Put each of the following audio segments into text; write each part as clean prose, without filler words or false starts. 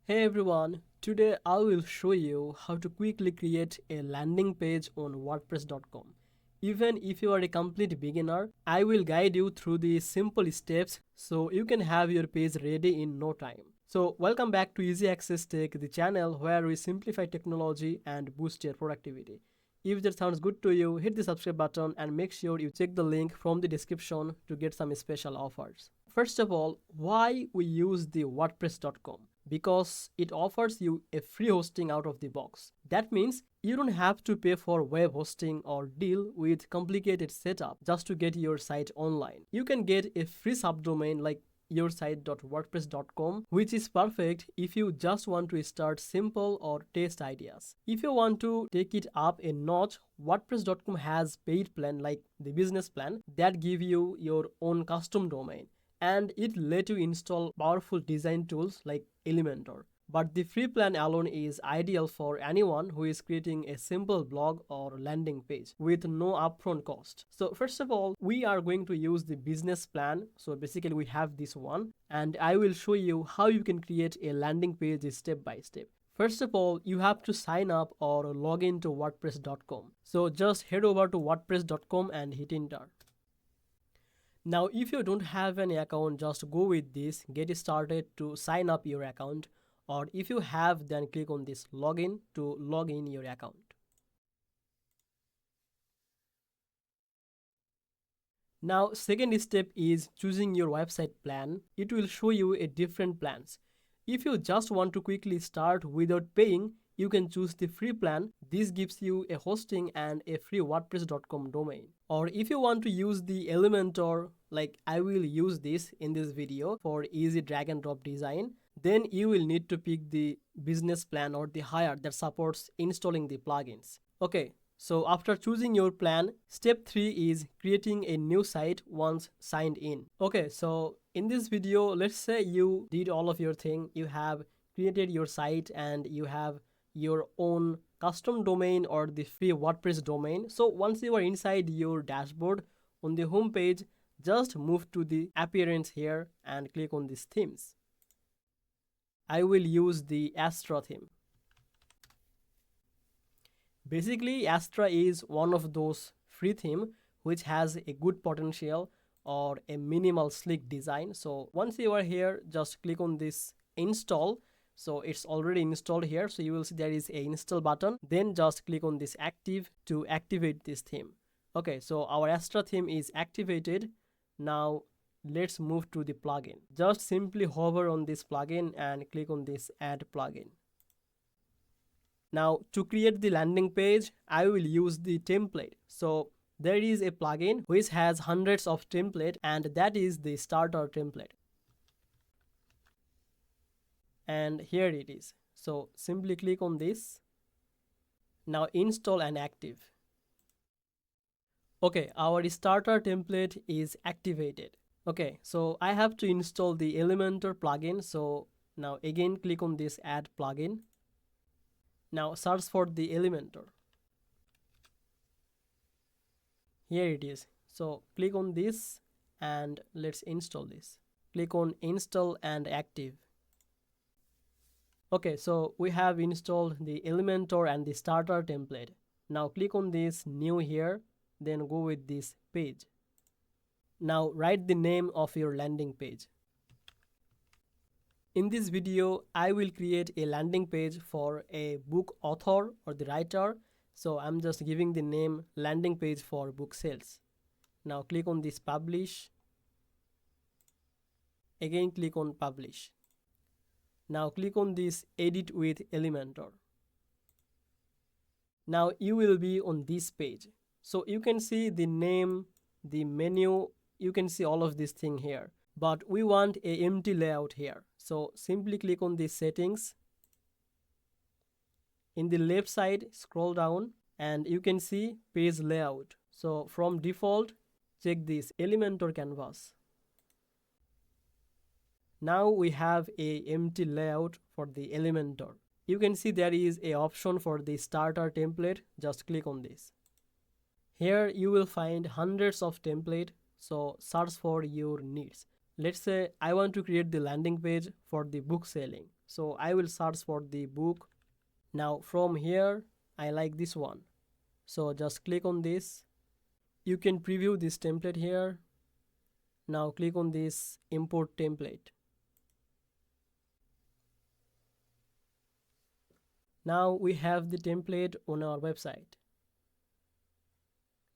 Hey everyone, today I will show you how to quickly create a landing page on WordPress.com. Even if you are a complete beginner, I will guide you through the simple steps so you can have your page ready in no time. So welcome back to Easy Access Tech, the channel where we simplify technology and boost your productivity. If that sounds good to you, hit the subscribe button and make sure you check the link from the description to get some special offers. First of all, why we use the WordPress.com? Because it offers you a free hosting out of the box. That means you don't have to pay for web hosting or deal with complicated setup just to get your site online. You can get a free subdomain like yoursite.wordpress.com, which is perfect if you just want to start simple or test ideas. If you want to take it up a notch, WordPress.com has paid plan like the business plan that give you your own custom domain, and it let you install powerful design tools like Elementor. But the free plan alone is ideal for anyone who is creating a simple blog or landing page with no upfront cost. So first of all, we are going to use the business plan. So basically we have this one, and I will show you how you can create a landing page step by step. First of all, you have to sign up or log into WordPress.com. So just head over to WordPress.com and hit enter. Now, if you don't have any account, just go with this, get started to sign up your account, or if you have, then click on this login to log in your account. Now, second step is choosing your website plan. It will show you a different plans. If you just want to quickly start without paying, you can choose the free plan. This gives you a hosting and a free WordPress.com domain. Or if you want to use the Elementor, like I will use this in this video for easy drag and drop design, then you will need to pick the business plan or the higher that supports installing the plugins. Okay, so after choosing your plan, step 3 is creating a new site once signed in. Okay, so in this video, let's say you did all of your thing, you have created your site and you have your own custom domain or the free WordPress domain. So once you are inside your dashboard on the home page, just move to the appearance here and click on these themes. I will use the Astra theme. Basically, Astra is one of those free theme which has a good potential or a minimal sleek design. So once you are here, just click on this install. So it's already installed here. So you will see there is a install button. Then just click on this active to activate this theme. Okay, so our Astra theme is activated. Now let's move to the plugin. Just simply hover on this plugin and click on this add plugin. Now to create the landing page, I will use the template. So there is a plugin which has hundreds of templates, and that is the starter template. And here it is. So simply click on this. Now install and active. Okay, our starter template is activated. Okay, so I have to install the Elementor plugin. So now again click on this add plugin. Now search for the Elementor. Here it is. So click on this and let's install this. Click on install and active. Okay, so we have installed the Elementor and the starter template. Now click on this new here, then go with this page. Now write the name of your landing page. In this video, I will create a landing page for a book author or the writer. So I'm just giving the name landing page for book sales. Now click on this publish. Again click on publish. Now click on this edit with Elementor. Now you will be on this page. So you can see the name, the menu, you can see all of this thing here. But we want a empty layout here. So simply click on these settings. In the left side, scroll down and you can see page layout. So from default, check this Elementor canvas. Now we have a empty layout for the Elementor. You can see there is a option for the starter template. Just click on this. Here you will find hundreds of templates. So search for your needs. Let's say I want to create the landing page for the book selling. So I will search for the book. Now from here I like this one, so just click on this. You can preview this template here. Now click on this import template. Now we have the template on our website.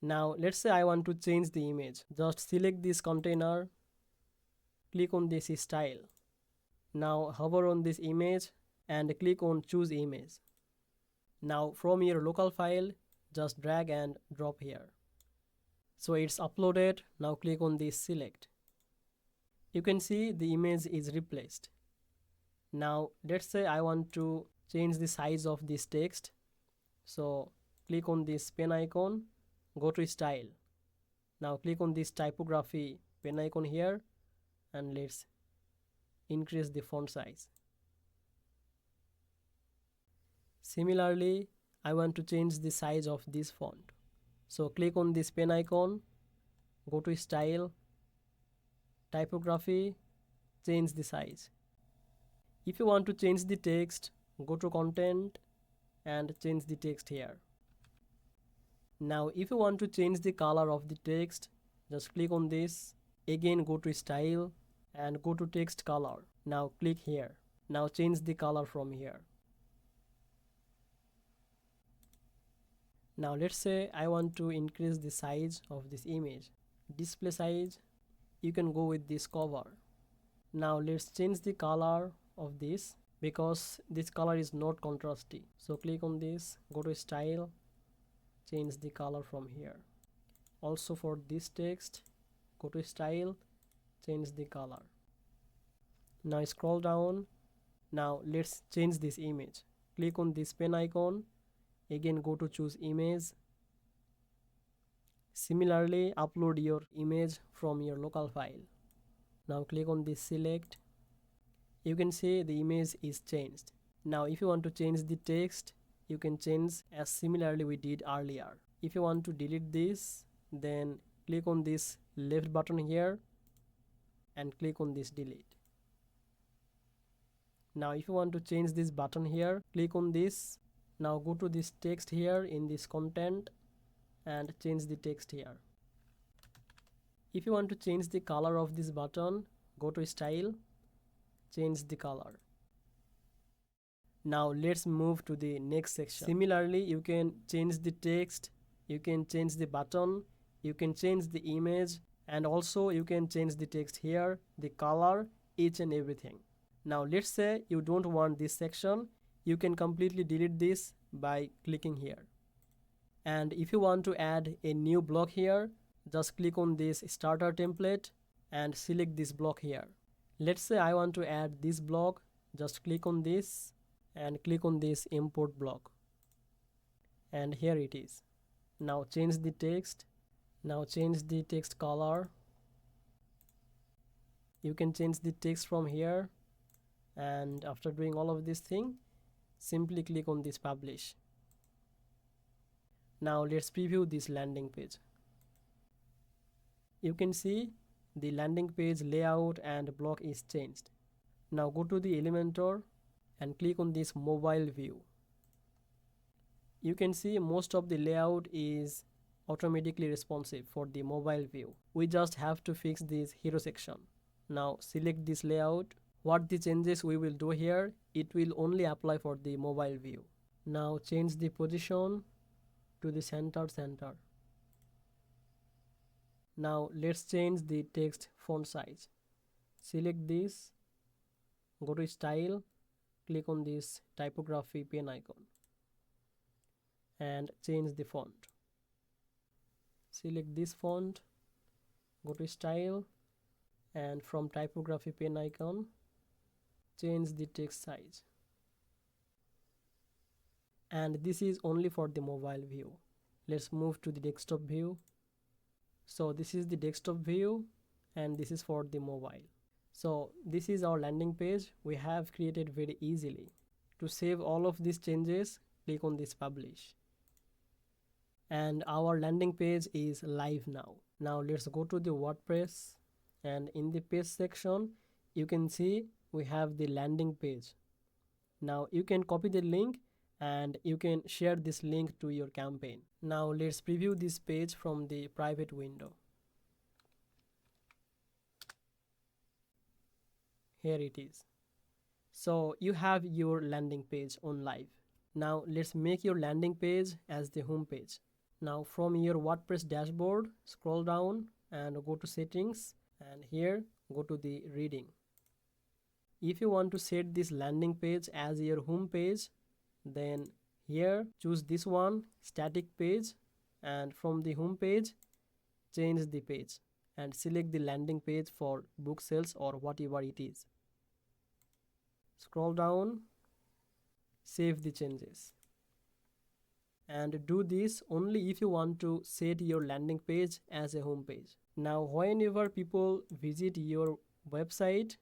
Now let's say I want to change the image. Just select this container, click on this style. Now hover on this image and click on choose image. Now from your local file, just drag and drop here. So it's uploaded. Now click on this select. You can see the image is replaced. Now let's say I want to change the size of this text. So click on this pen icon, go to style. Now click on this typography pen icon here and let's increase the font size. Similarly, I want to change the size of this font. So click on this pen icon, go to style, typography, change the size. If you want to change the text, go to content and change the text here. Now if you want to change the color of the text, just click on this. Again go to style and go to text color. Now click here. Now change the color from here. Now let's say I want to increase the size of this image. Display size, you can go with this cover. Now let's change the color of this because this color is not contrasty. So click on this, go to style, change the color from here. Also for this text, go to style, change the color. Now scroll down. Now let's change this image. Click on this pen icon. Again go to choose image. Similarly, upload your image from your local file. Now click on this select. You can see the image is changed. Now if you want to change the text, you can change as similarly we did earlier. If you want to delete this, then click on this left button here and click on this delete. Now if you want to change this button here, click on this. Now go to this text here in this content and change the text here. If you want to change the color of this button, go to style, change the color. Now let's move to the next section. Similarly, you can change the text, you can change the button, you can change the image, and also you can change the text here, the color, each and everything. Now let's say you don't want this section, you can completely delete this by clicking here. And if you want to add a new block here, just click on this starter template and select this block here. Let's say I want to add this block, just click on this and click on this import block. And here it is. Now change the text. Now change the text color. You can change the text from here, and after doing all of this thing, simply click on this publish. Now let's preview this landing page. You can see the landing page layout and block is changed. Now go to the Elementor and click on this mobile view. You can see most of the layout is automatically responsive for the mobile view. We just have to fix this hero section. Now select this layout. What the changes we will do here, it will only apply for the mobile view. Now change the position to the center. Now let's change the text font size. Select this, go to style, click on this typography pen icon and change the font. Select this font, go to style, and from typography pen icon, change the text size. And this is only for the mobile view. Let's move to the desktop view. So this is the desktop view and this is for the mobile. So this is our landing page we have created very easily. To save all of these changes, click on this publish. And our landing page is live now. Now let's go to the WordPress, and in the page section you can see we have the landing page. Now you can copy the link and you can share this link to your campaign. Now let's preview this page from the private window. Here it is. So you have your landing page on live. Now let's make your landing page as the home page. Now from your WordPress dashboard, scroll down and go to settings, and here go to the reading. If you want to set this landing page as your home page, then here choose this one, static page, and from the home page change the page and select the landing page for book sales or whatever it is. Scroll down, save the changes, and do this only if you want to set your landing page as a home page. Now whenever people visit your website,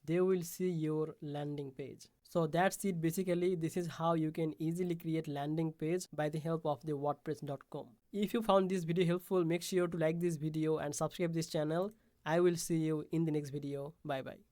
they will see your landing page. So that's it. Basically, this is how you can easily create landing page by the help of the WordPress.com. If you found this video helpful, make sure to like this video and subscribe this channel. I will see you in the next video. Bye bye.